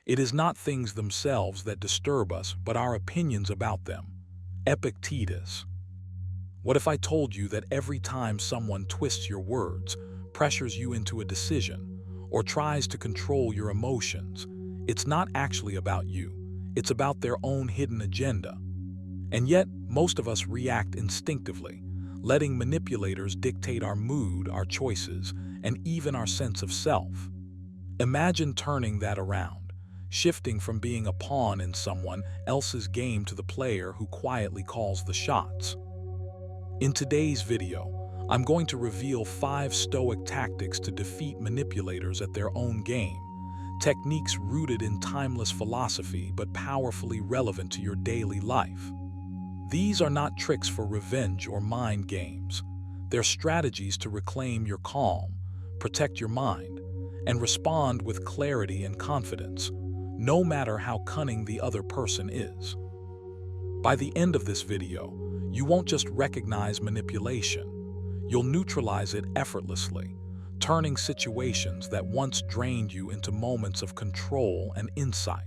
It is not things themselves that disturb us, but our opinions about them. Epictetus. What if I told you that every time someone twists your words, pressures you into a decision, or tries to control your emotions, it's not actually about you, it's about their own hidden agenda? And yet, most of us react instinctively, letting manipulators dictate our mood, our choices, and even our sense of self. Imagine turning that around, shifting from being a pawn in someone else's game to the player who quietly calls the shots. In today's video, I'm going to reveal 5 Stoic tactics to defeat manipulators at their own game, techniques rooted in timeless philosophy but powerfully relevant to your daily life. These are not tricks for revenge or mind games. They're strategies to reclaim your calm, protect your mind, and respond with clarity and confidence, no matter how cunning the other person is. By the end of this video, you won't just recognize manipulation, you'll neutralize it effortlessly, turning situations that once drained you into moments of control and insight.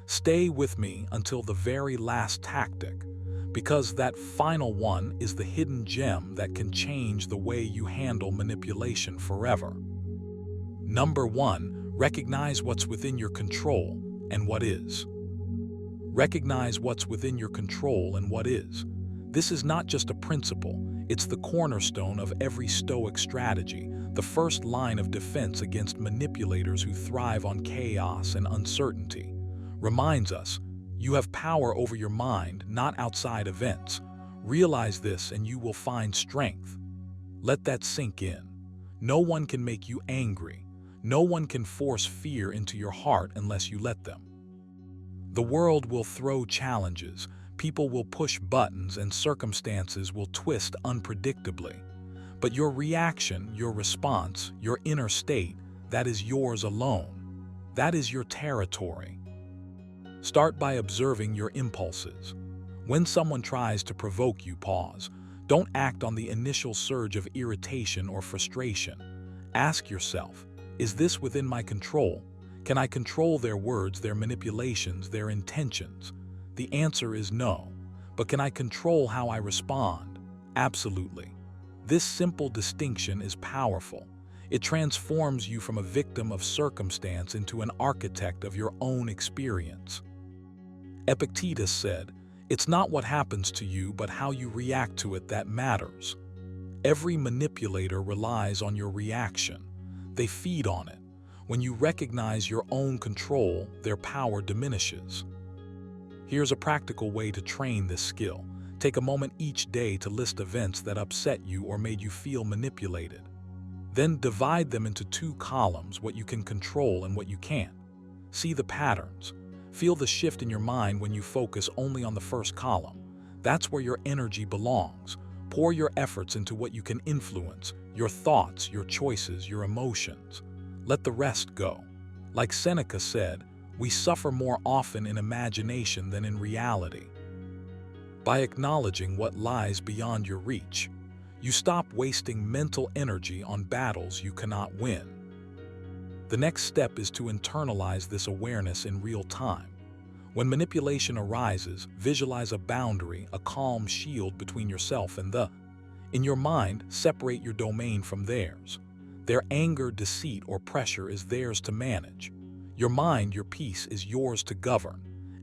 Stay with me until the very last tactic, because that final one is the hidden gem that can change the way you handle manipulation forever. Number 1, recognize what's within your control and what is. Recognize what's within your control and what is. This is not just a principle, it's the cornerstone of every Stoic strategy, the first line of defense against manipulators who thrive on chaos and uncertainty. Reminds us, you have power over your mind, not outside events. Realize this and you will find strength. Let that sink in. No one can make you angry. No one can force fear into your heart unless you let them. The world will throw challenges, people will push buttons, and circumstances will twist unpredictably. But your reaction, your response, your inner state, that is yours alone. That is your territory. Start by observing your impulses. When someone tries to provoke you, pause. Don't act on the initial surge of irritation or frustration. Ask yourself, is this within my control? Can I control their words, their manipulations, their intentions? The answer is no. But can I control how I respond? Absolutely. This simple distinction is powerful. It transforms you from a victim of circumstance into an architect of your own experience. Epictetus said, "It's not what happens to you, but how you react to it that matters." Every manipulator relies on your reaction. They feed on it. When you recognize your own control, their power diminishes. Here's a practical way to train this skill. Take a moment each day to list events that upset you or made you feel manipulated. Then divide them into 2 columns, what you can control and what you can't. See the patterns. Feel the shift in your mind when you focus only on the first column. That's where your energy belongs. Pour your efforts into what you can influence, your thoughts, your choices, your emotions. Let the rest go. Like Seneca said, we suffer more often in imagination than in reality. By acknowledging what lies beyond your reach, you stop wasting mental energy on battles you cannot win. The next step is to internalize this awareness in real time. When manipulation arises, visualize a boundary, a calm shield between yourself and the. In your mind, separate your domain from theirs. Their anger, deceit, or pressure is theirs to manage. Your mind, your peace, is yours to govern.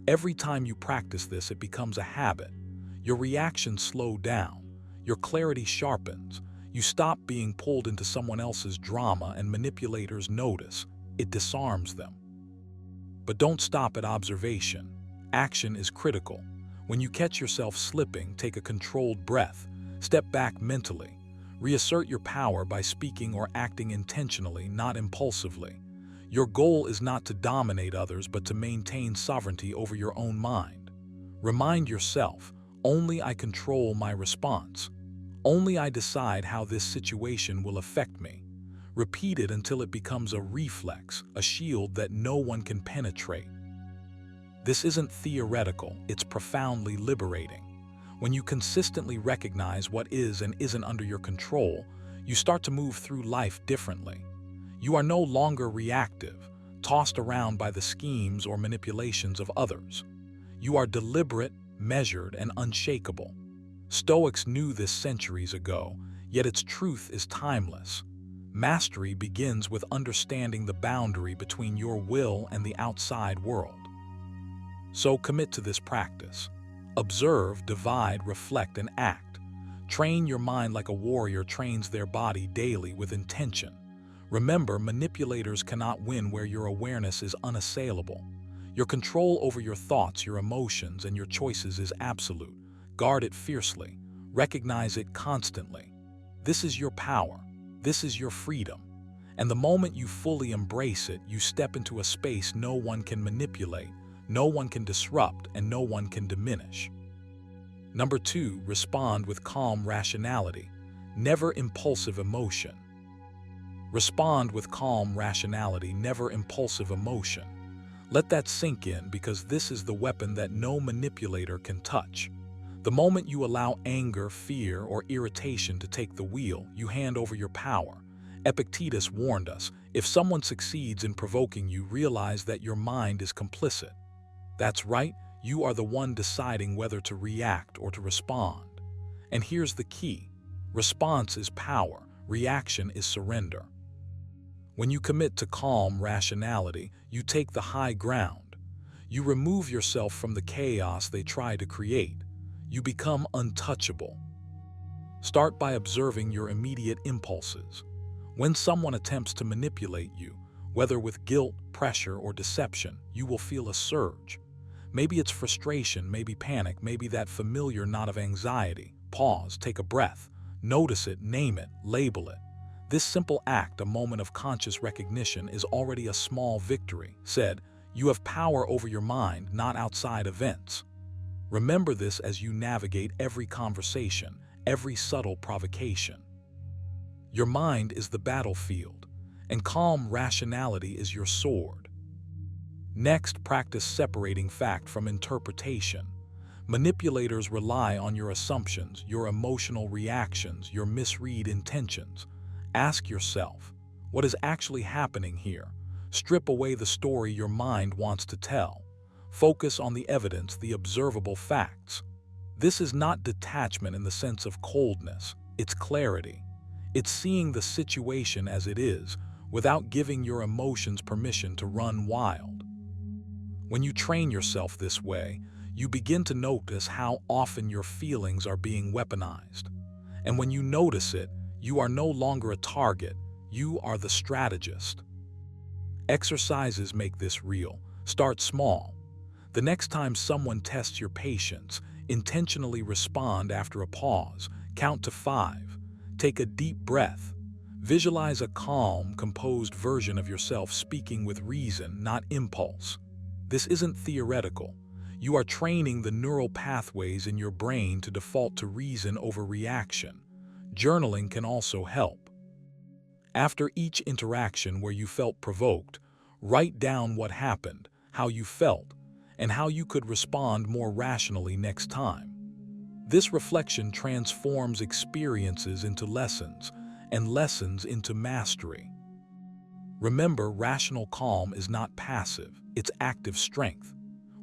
Every time you practice this, it becomes a habit. Your reactions slow down. Your clarity sharpens. You stop being pulled into someone else's drama, and manipulators notice. It disarms them. But don't stop at observation. Action is critical. When you catch yourself slipping, take a controlled breath. Step back mentally. Reassert your power by speaking or acting intentionally, not impulsively. Your goal is not to dominate others, but to maintain sovereignty over your own mind. Remind yourself, only I control my response. Only I decide how this situation will affect me. Repeat it until it becomes a reflex, a shield that no one can penetrate. This isn't theoretical, it's profoundly liberating. When you consistently recognize what is and isn't under your control, you start to move through life differently. You are no longer reactive, tossed around by the schemes or manipulations of others. You are deliberate, measured, and unshakable. Stoics knew this centuries ago, yet its truth is timeless. Mastery begins with understanding the boundary between your will and the outside world. So commit to this practice. Observe, divide, reflect, and act. Train your mind like a warrior trains their body daily with intention. Remember, manipulators cannot win where your awareness is unassailable. Your control over your thoughts, your emotions, and your choices is absolute. Guard it fiercely. Recognize it constantly. This is your power. This is your freedom. And the moment you fully embrace it, you step into a space no one can manipulate, no one can disrupt, and no one can diminish. Number 2, respond with calm rationality, never impulsive emotion. Respond with calm rationality, never impulsive emotion. Let that sink in, because this is the weapon that no manipulator can touch. The moment you allow anger, fear, or irritation to take the wheel, you hand over your power. Epictetus warned us, if someone succeeds in provoking you, realize that your mind is complicit. That's right, you are the one deciding whether to react or to respond. And here's the key. Response is power, reaction is surrender. When you commit to calm rationality, you take the high ground. You remove yourself from the chaos they try to create. You become untouchable. Start by observing your immediate impulses. When someone attempts to manipulate you, whether with guilt, pressure, or deception, you will feel a surge. Maybe it's frustration, maybe panic, maybe that familiar knot of anxiety. Pause, take a breath, notice it, name it, label it. This simple act, a moment of conscious recognition, is already a small victory. Said, you have power over your mind, not outside events. Remember this as you navigate every conversation, every subtle provocation. Your mind is the battlefield, and calm rationality is your sword. Next, practice separating fact from interpretation. Manipulators rely on your assumptions, your emotional reactions, your misread intentions. Ask yourself, what is actually happening here? Strip away the story your mind wants to tell. Focus on the evidence, the observable facts. This is not detachment in the sense of coldness, it's clarity. It's seeing the situation as it is, without giving your emotions permission to run wild. When you train yourself this way, you begin to notice how often your feelings are being weaponized. And when you notice it, you are no longer a target, you are the strategist. Exercises make this real. Start small. The next time someone tests your patience, intentionally respond after a pause. Count to 5. Take a deep breath. Visualize a calm, composed version of yourself speaking with reason, not impulse. This isn't theoretical. You are training the neural pathways in your brain to default to reason over reaction. Journaling can also help. After each interaction where you felt provoked, write down what happened, how you felt, and how you could respond more rationally next time. This reflection transforms experiences into lessons, and lessons into mastery. Remember, rational calm is not passive, it's active strength.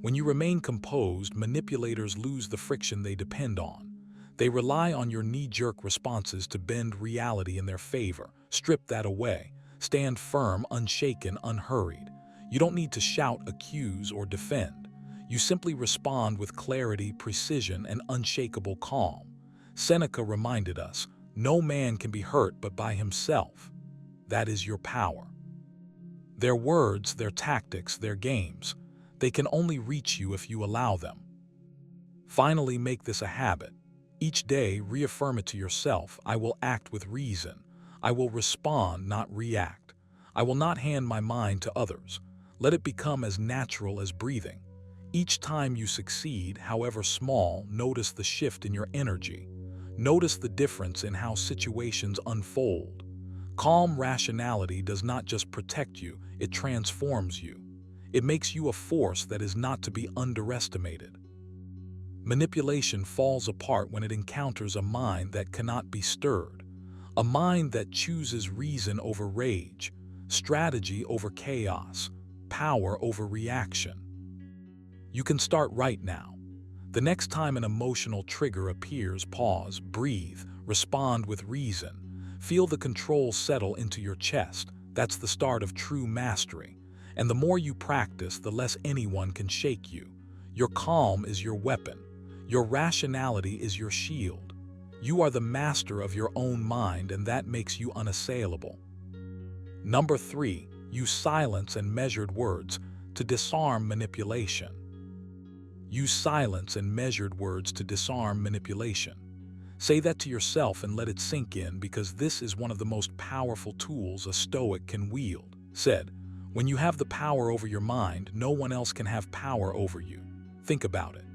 When you remain composed, manipulators lose the friction they depend on. They rely on your knee-jerk responses to bend reality in their favor. Strip that away. Stand firm, unshaken, unhurried. You don't need to shout, accuse, or defend. You simply respond with clarity, precision, and unshakable calm. Seneca reminded us, no man can be hurt but by himself. That is your power. Their words, their tactics, their games, they can only reach you if you allow them. Finally, make this a habit. Each day, reaffirm it to yourself, I will act with reason. I will respond, not react. I will not hand my mind to others. Let it become as natural as breathing. Each time you succeed, however small, notice the shift in your energy. Notice the difference in how situations unfold. Calm rationality does not just protect you, it transforms you. It makes you a force that is not to be underestimated. Manipulation falls apart when it encounters a mind that cannot be stirred, a mind that chooses reason over rage, strategy over chaos, power over reaction. You can start right now. The next time an emotional trigger appears, pause, breathe, respond with reason. Feel the control settle into your chest. That's the start of true mastery. And the more you practice, the less anyone can shake you. Your calm is your weapon. Your rationality is your shield. You are the master of your own mind, and that makes you unassailable. Number 3, use silence and measured words to disarm manipulation. Use silence and measured words to disarm manipulation. Say that to yourself and let it sink in, because this is one of the most powerful tools a Stoic can wield. Said, when you have the power over your mind, no one else can have power over you. Think about it.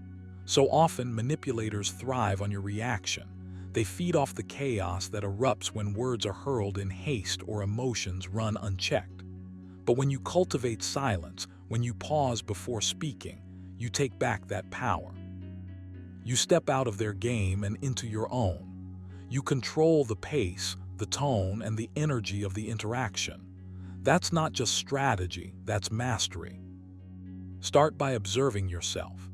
So often, manipulators thrive on your reaction. They feed off the chaos that erupts when words are hurled in haste or emotions run unchecked. But when you cultivate silence, when you pause before speaking, you take back that power. You step out of their game and into your own. You control the pace, the tone, and the energy of the interaction. That's not just strategy, that's mastery. Start by observing yourself.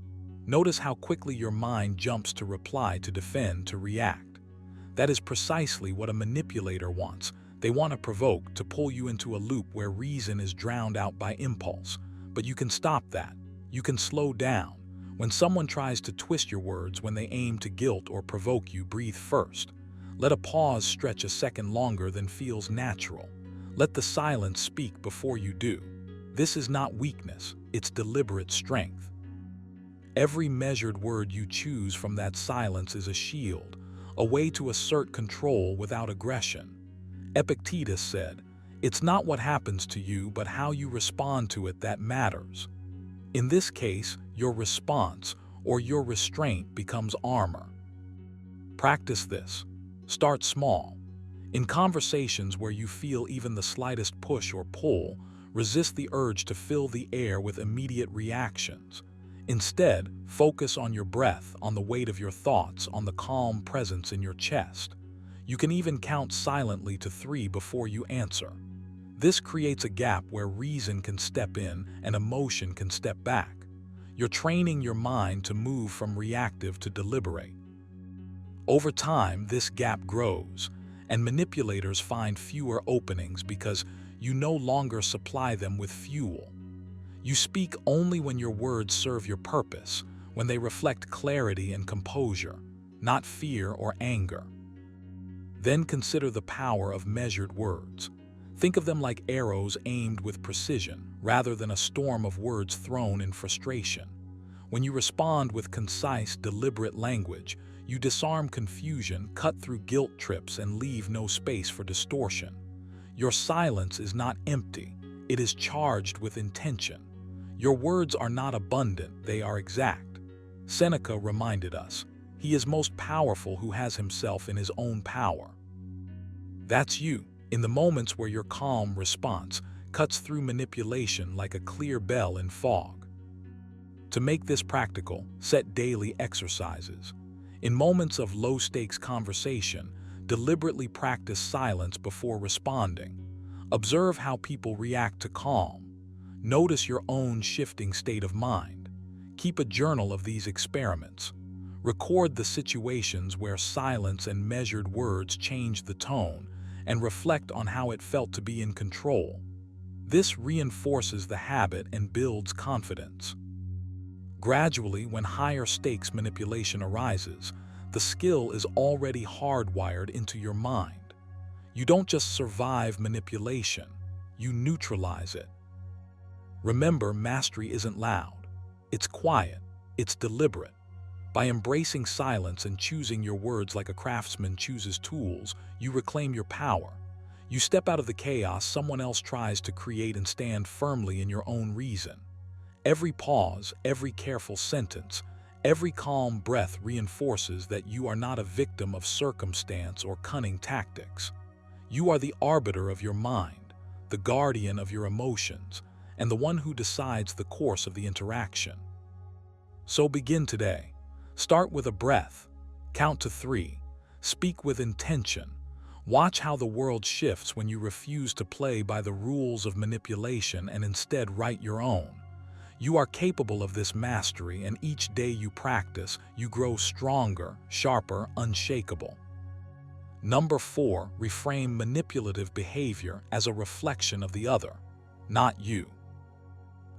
Notice how quickly your mind jumps to reply, to defend, to react. That is precisely what a manipulator wants. They want to provoke, to pull you into a loop where reason is drowned out by impulse. But you can stop that. You can slow down. When someone tries to twist your words, when they aim to guilt or provoke you, breathe first. Let a pause stretch a second longer than feels natural. Let the silence speak before you do. This is not weakness, it's deliberate strength. Every measured word you choose from that silence is a shield, a way to assert control without aggression. Epictetus said, "It's not what happens to you, but how you respond to it that matters." In this case, your response or your restraint becomes armor. Practice this. Start small. In conversations where you feel even the slightest push or pull, resist the urge to fill the air with immediate reactions. Instead, focus on your breath, on the weight of your thoughts, on the calm presence in your chest. You can even count silently to 3 before you answer. This creates a gap where reason can step in and emotion can step back. You're training your mind to move from reactive to deliberate. Over time, this gap grows, and manipulators find fewer openings because you no longer supply them with fuel. You speak only when your words serve your purpose, when they reflect clarity and composure, not fear or anger. Then consider the power of measured words. Think of them like arrows aimed with precision, rather than a storm of words thrown in frustration. When you respond with concise, deliberate language, you disarm confusion, cut through guilt trips, and leave no space for distortion. Your silence is not empty, it is charged with intention. Your words are not abundant, they are exact. Seneca reminded us, "He is most powerful who has himself in his own power." That's you. In the moments where your calm response cuts through manipulation like a clear bell in fog. To make this practical, set daily exercises. In moments of low-stakes conversation, deliberately practice silence before responding. Observe how people react to calm. Notice your own shifting state of mind. Keep a journal of these experiments. Record the situations where silence and measured words change the tone, and reflect on how it felt to be in control. This reinforces the habit and builds confidence. Gradually, when higher stakes manipulation arises, the skill is already hardwired into your mind. You don't just survive manipulation, you neutralize it. Remember, mastery isn't loud. It's quiet, it's deliberate. By embracing silence and choosing your words like a craftsman chooses tools, you reclaim your power. You step out of the chaos someone else tries to create and stand firmly in your own reason. Every pause, every careful sentence, every calm breath reinforces that you are not a victim of circumstance or cunning tactics. You are the arbiter of your mind, the guardian of your emotions, and the one who decides the course of the interaction. So begin today. Start with a breath, count to 3, speak with intention. Watch how the world shifts when you refuse to play by the rules of manipulation and instead write your own. You are capable of this mastery, and each day you practice, you grow stronger, sharper, unshakable. Number 4, reframe manipulative behavior as a reflection of the other, not you.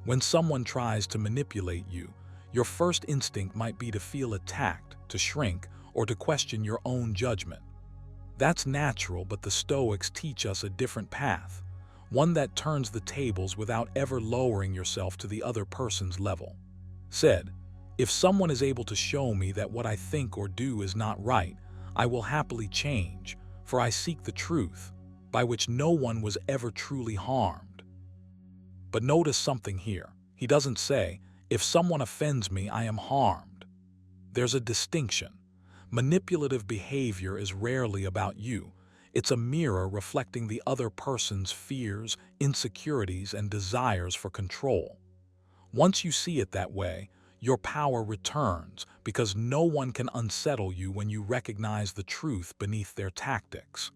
When someone tries to manipulate you, your first instinct might be to feel attacked, to shrink, or to question your own judgment. That's natural, but the Stoics teach us a different path, one that turns the tables without ever lowering yourself to the other person's level. Said, if someone is able to show me that what I think or do is not right, I will happily change, for I seek the truth, by which no one was ever truly harmed. But notice something here. He doesn't say, if someone offends me, I am harmed. There's a distinction. Manipulative behavior is rarely about you. It's a mirror reflecting the other person's fears, insecurities, and desires for control. Once you see it that way, your power returns, because no one can unsettle you when you recognize the truth beneath their tactics.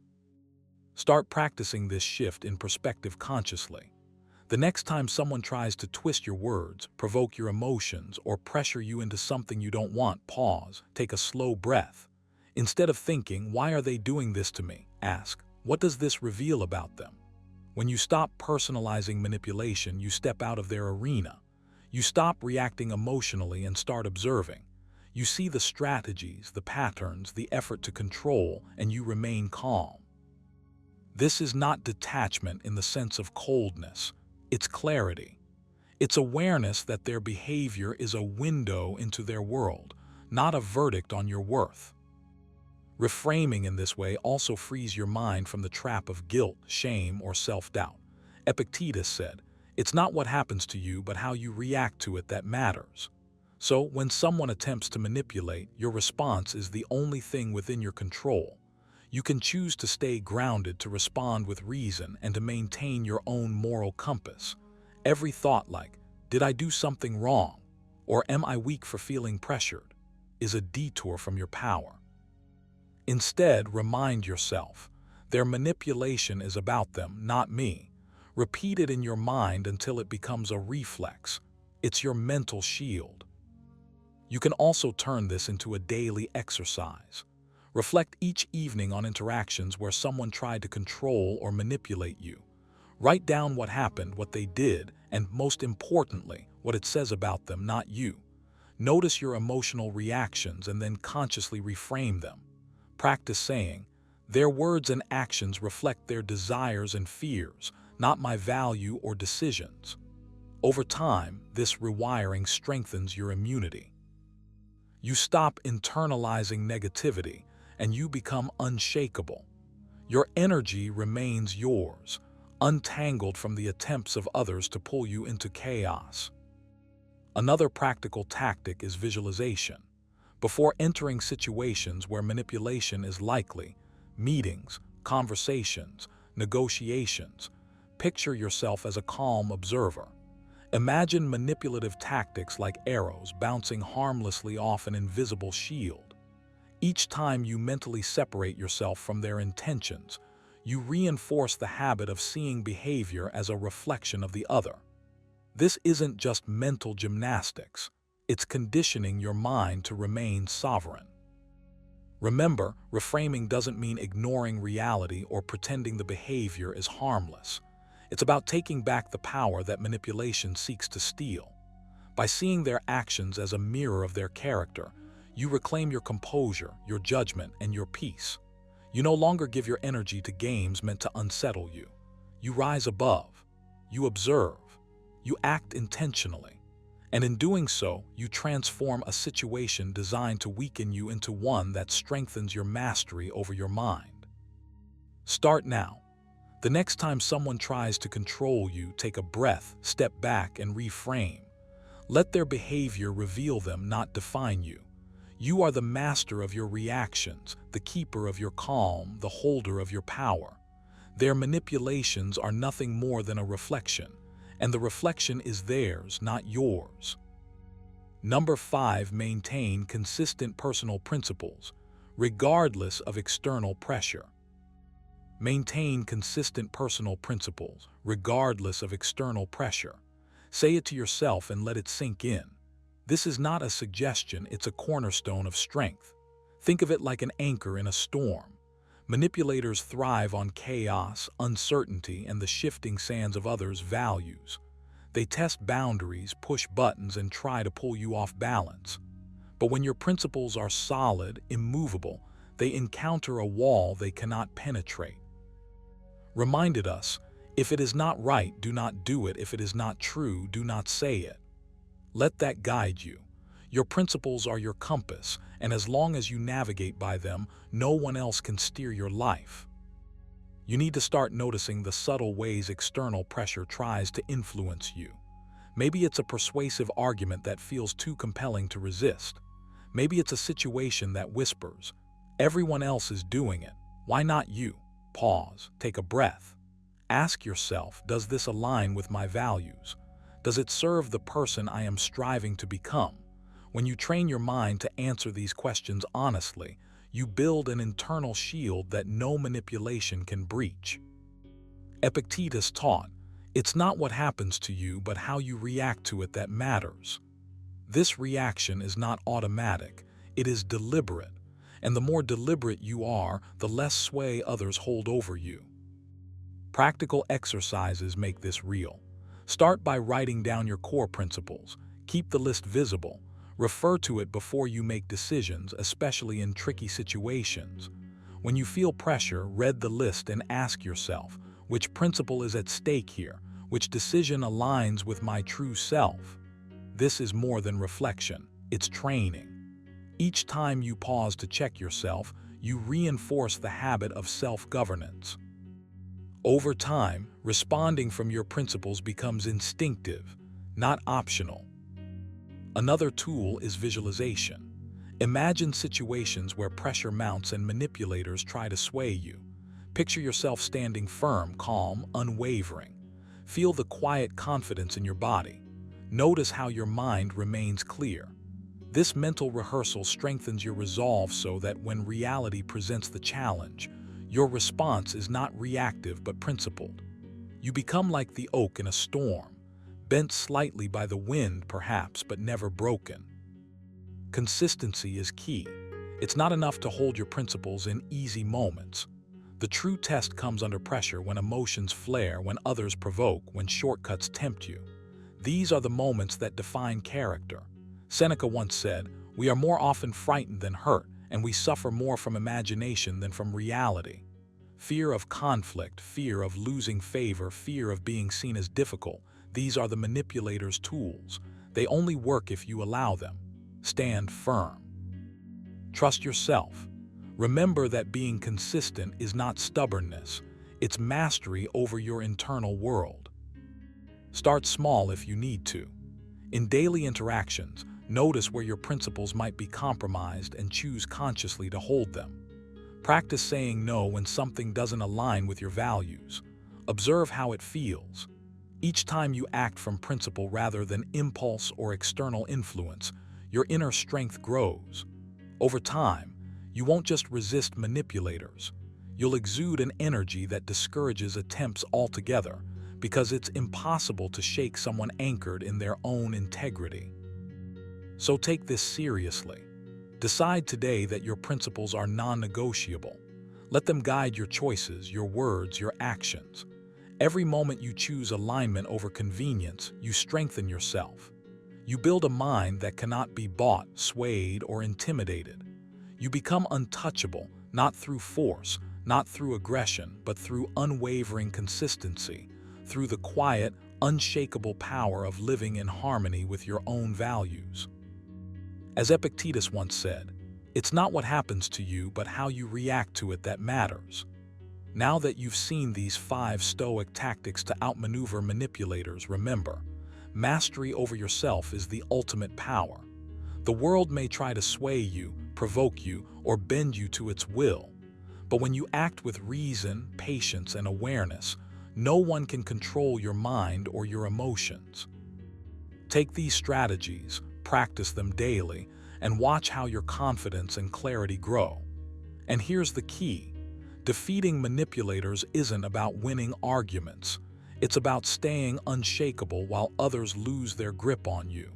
Start practicing this shift in perspective consciously. The next time someone tries to twist your words, provoke your emotions, or pressure you into something you don't want, pause, take a slow breath. Instead of thinking, why are they doing this to me? Ask, what does this reveal about them? When you stop personalizing manipulation, you step out of their arena. You stop reacting emotionally and start observing. You see the strategies, the patterns, the effort to control, and you remain calm. This is not detachment in the sense of coldness. It's clarity. It's awareness that their behavior is a window into their world, not a verdict on your worth. Reframing in this way also frees your mind from the trap of guilt, shame, or self-doubt. Epictetus said, it's not what happens to you, but how you react to it that matters. So, when someone attempts to manipulate, your response is the only thing within your control. You can choose to stay grounded, to respond with reason, and to maintain your own moral compass. Every thought like, did I do something wrong? Or am I weak for feeling pressured? Is a detour from your power. Instead, remind yourself, their manipulation is about them, not me. Repeat it in your mind until it becomes a reflex. It's your mental shield. You can also turn this into a daily exercise. Reflect each evening on interactions where someone tried to control or manipulate you. Write down what happened, what they did, and most importantly, what it says about them, not you. Notice your emotional reactions and then consciously reframe them. Practice saying, their words and actions reflect their desires and fears, not my value or decisions. Over time, this rewiring strengthens your immunity. You stop internalizing negativity, and you become unshakable. Your energy remains yours, untangled from the attempts of others to pull you into chaos. Another practical tactic is visualization. Before entering situations where manipulation is likely, meetings, conversations, negotiations, picture yourself as a calm observer. Imagine manipulative tactics like arrows bouncing harmlessly off an invisible shield. Each time you mentally separate yourself from their intentions, you reinforce the habit of seeing behavior as a reflection of the other. This isn't just mental gymnastics. It's conditioning your mind to remain sovereign. Remember, reframing doesn't mean ignoring reality or pretending the behavior is harmless. It's about taking back the power that manipulation seeks to steal. By seeing their actions as a mirror of their character, you reclaim your composure, your judgment, and your peace. You no longer give your energy to games meant to unsettle you. You rise above. You observe. You act intentionally. And in doing so, you transform a situation designed to weaken you into one that strengthens your mastery over your mind. Start now. The next time someone tries to control you, take a breath, step back, and reframe. Let their behavior reveal them, not define you. You are the master of your reactions, the keeper of your calm, the holder of your power. Their manipulations are nothing more than a reflection, and the reflection is theirs, not yours. Number 5, maintain consistent personal principles, regardless of external pressure. Maintain consistent personal principles, regardless of external pressure. Say it to yourself and let it sink in. This is not a suggestion, it's a cornerstone of strength. Think of it like an anchor in a storm. Manipulators thrive on chaos, uncertainty, and the shifting sands of others' values. They test boundaries, push buttons, and try to pull you off balance. But when your principles are solid, immovable, they encounter a wall they cannot penetrate. Reminded us, if it is not right, do not do it. If it is not true, do not say it. Let that guide you. Your principles are your compass, and as long as you navigate by them, no one else can steer your life. You need to start noticing the subtle ways external pressure tries to influence you. Maybe it's a persuasive argument that feels too compelling to resist. Maybe it's a situation that whispers, "Everyone else is doing it. Why not you?" Pause, take a breath. Ask yourself, does this align with my values? Does it serve the person I am striving to become? When you train your mind to answer these questions honestly, you build an internal shield that no manipulation can breach. Epictetus taught, it's not what happens to you, but how you react to it that matters. This reaction is not automatic, it is deliberate. And the more deliberate you are, the less sway others hold over you. Practical exercises make this real. Start by writing down your core principles. Keep the list visible. Refer to it before you make decisions, especially in tricky situations. When you feel pressure, read the list and ask yourself, which principle is at stake here? Which decision aligns with my true self? This is more than reflection, it's training. Each time you pause to check yourself, you reinforce the habit of self-governance. Over time, responding from your principles becomes instinctive, not optional. Another tool is visualization. Imagine situations where pressure mounts and manipulators try to sway you. Picture yourself standing firm, calm, unwavering. Feel the quiet confidence in your body. Notice how your mind remains clear. This mental rehearsal strengthens your resolve so that when reality presents the challenge, your response is not reactive but principled. You become like the oak in a storm, bent slightly by the wind perhaps, but never broken. Consistency is key. It's not enough to hold your principles in easy moments. The true test comes under pressure, when emotions flare, when others provoke, when shortcuts tempt you. These are the moments that define character. Seneca once said, "We are more often frightened than hurt, and we suffer more from imagination than from reality." Fear of conflict, fear of losing favor, fear of being seen as difficult, these are the manipulator's tools. They only work if you allow them. Stand firm. Trust yourself. Remember that being consistent is not stubbornness, it's mastery over your internal world. Start small if you need to. In daily interactions, notice where your principles might be compromised and choose consciously to hold them. Practice saying no when something doesn't align with your values. Observe how it feels. Each time you act from principle rather than impulse or external influence, your inner strength grows. Over time, you won't just resist manipulators. You'll exude an energy that discourages attempts altogether, because it's impossible to shake someone anchored in their own integrity. So take this seriously. Decide today that your principles are non-negotiable. Let them guide your choices, your words, your actions. Every moment you choose alignment over convenience, you strengthen yourself. You build a mind that cannot be bought, swayed, or intimidated. You become untouchable, not through force, not through aggression, but through unwavering consistency, through the quiet, unshakable power of living in harmony with your own values. As Epictetus once said, it's not what happens to you, but how you react to it that matters. Now that you've seen these 5 Stoic tactics to outmaneuver manipulators, remember, mastery over yourself is the ultimate power. The world may try to sway you, provoke you, or bend you to its will. But when you act with reason, patience, and awareness, no one can control your mind or your emotions. Take these strategies, practice them daily, and watch how your confidence and clarity grow. And here's the key. Defeating manipulators isn't about winning arguments. It's about staying unshakable while others lose their grip on you.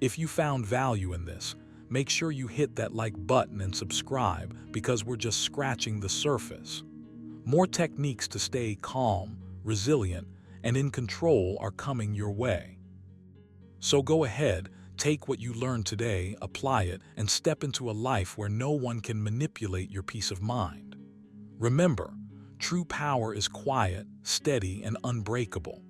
If you found value in this, make sure you hit that like button and subscribe, because we're just scratching the surface. More techniques to stay calm, resilient, and in control are coming your way. So go ahead, take what you learned today, apply it, and step into a life where no one can manipulate your peace of mind. Remember, true power is quiet, steady, and unbreakable.